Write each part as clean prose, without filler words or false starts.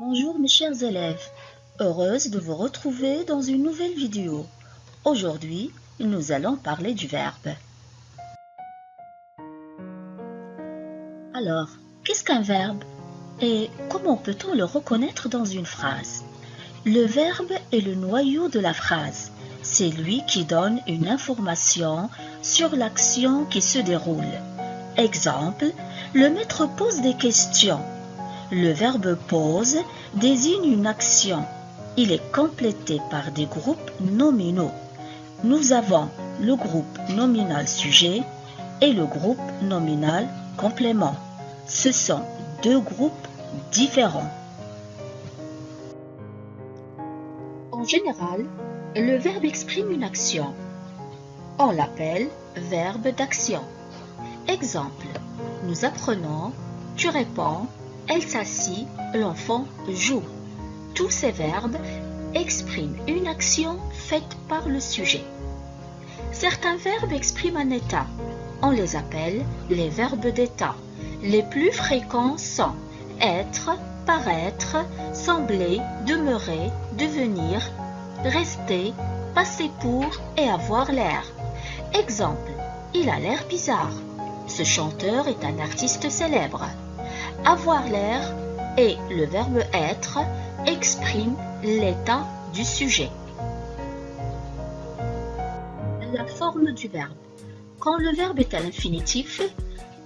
Bonjour mes chers élèves, heureuse de vous retrouver dans une nouvelle vidéo. Aujourd'hui, nous allons parler du verbe. Alors, qu'est-ce qu'un verbe et comment peut-on le reconnaître dans une phrase? Le verbe est le noyau de la phrase. C'est lui qui donne une information sur l'action qui se déroule. Exemple, le maître pose des questions. Le verbe pose désigne une action. Il est complété par des groupes nominaux. Nous avons le groupe nominal sujet et le groupe nominal complément. Ce sont deux groupes différents. En général, le verbe exprime une action. On l'appelle verbe d'action. Exemple, nous apprenons, tu réponds, elle s'assit, l'enfant joue. Tous ces verbes expriment une action faite par le sujet. Certains verbes expriment un état. On les appelle les verbes d'état. Les plus fréquents sont être, paraître, sembler, demeurer, devenir, rester, passer pour et avoir l'air. Exemple, il a l'air bizarre. Ce chanteur est un artiste célèbre. Avoir l'air et le verbe être expriment l'état du sujet. La forme du verbe. Quand le verbe est à l'infinitif,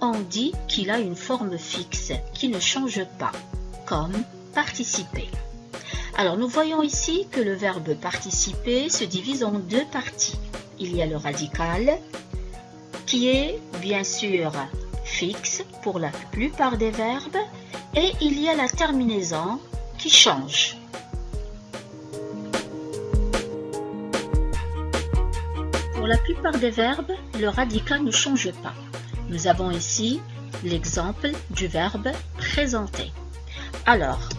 on dit qu'il a une forme fixe qui ne change pas, comme participer. Alors nous voyons ici que le verbe participer se divise en deux parties. Il y a le radical qui est bien sûr fixe pour la plupart des verbes et il y a la terminaison qui change. Pour la plupart des verbes, le radical ne change pas. Nous avons ici l'exemple du verbe présenter. Alors,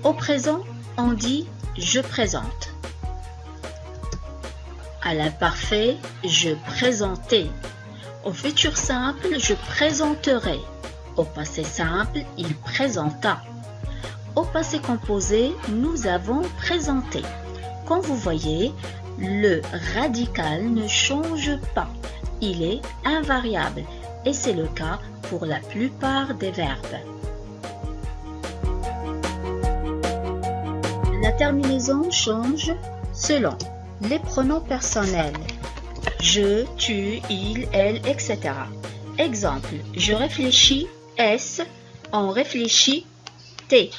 au présent, on dit je présente. À l'imparfait, je présentais. Au futur simple, je présenterai. Au passé simple, il présenta. Au passé composé, nous avons présenté. Comme vous voyez, le radical ne change pas. Il est invariable et c'est le cas pour la plupart des verbes. La terminaison change selon les pronoms personnels. Je, tu, il, elle, etc. Exemple, je réfléchis, S, on réfléchit, T.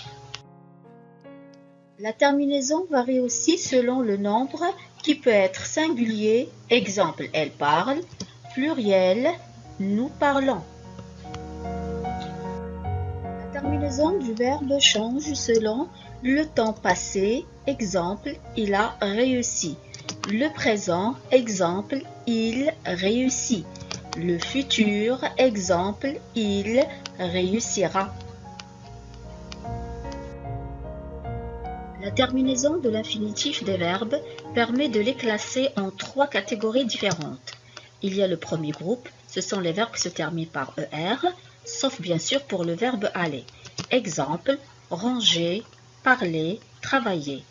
La terminaison varie aussi selon le nombre qui peut être singulier, exemple, elle parle, pluriel, nous parlons. La terminaison du verbe change selon le temps passé, exemple, il a réussi. Le présent, exemple, il réussit. Le futur, exemple, il réussira. La terminaison de l'infinitif des verbes permet de les classer en trois catégories différentes. Il y a le premier groupe, ce sont les verbes qui se terminent par ER, sauf bien sûr pour le verbe aller. Exemple, ranger, parler, travailler.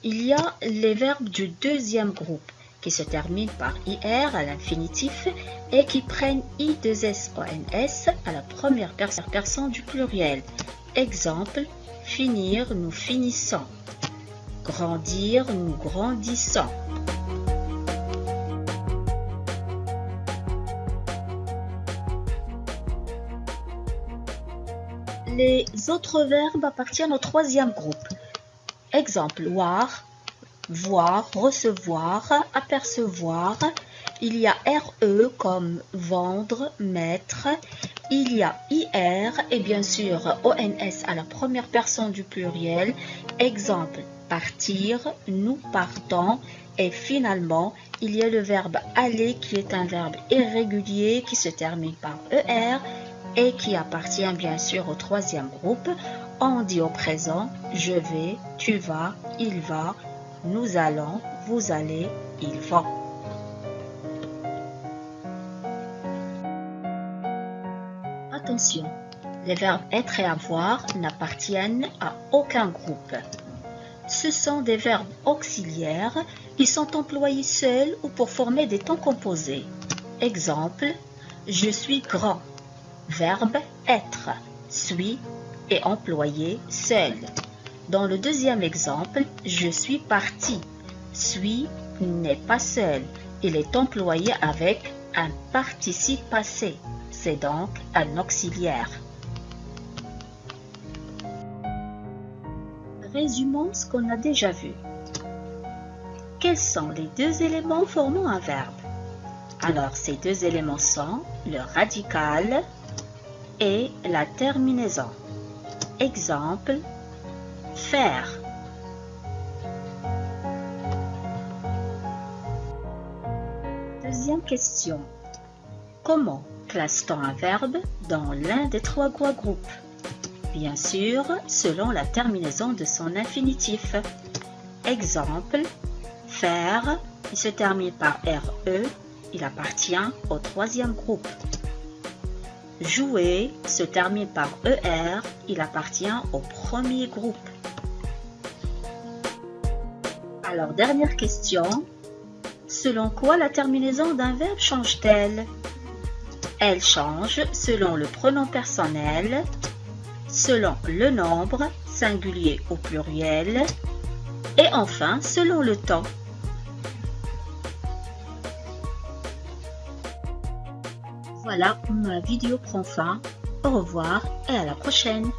Il y a les verbes du deuxième groupe qui se terminent par IR à l'infinitif et qui prennent I2SONS à la première personne du pluriel. Exemple, finir, nous finissons. Grandir, nous grandissons. Les autres verbes appartiennent au troisième groupe. Exemple, voir, voir, recevoir, apercevoir. Il y a RE comme vendre, mettre. Il y a IR et bien sûr ONS à la première personne du pluriel. Exemple, partir, nous partons. Et finalement, il y a le verbe aller qui est un verbe irrégulier qui se termine par ER et qui appartient bien sûr au troisième groupe. On dit au présent, je vais, tu vas, il va, nous allons, vous allez, ils vont. Attention, Les verbes être et avoir n'appartiennent à aucun groupe. Ce sont des verbes auxiliaires qui sont employés seuls ou pour former des temps composés. Exemple, je suis grand. Verbe être, suis est employé seul. Dans le deuxième exemple, je suis parti. Suis n'est pas seul. Il est employé avec un participe passé. C'est donc un auxiliaire. Résumons ce qu'on a déjà vu. Quels sont les deux éléments formant un verbe? Alors, ces deux éléments sont le radical et la terminaison. Exemple, faire. Deuxième question. Comment classe-t-on un verbe dans l'un des trois groupes? Bien sûr, selon la terminaison de son infinitif. Exemple, faire, il se termine par RE, il appartient au troisième groupe. Jouer se termine par ER, il appartient au premier groupe. Alors, dernière question. Selon quoi la terminaison d'un verbe change-t-elle? Elle change selon le pronom personnel, selon le nombre, singulier ou pluriel, et enfin selon le temps. Voilà, ma vidéo prend fin. Au revoir et à la prochaine.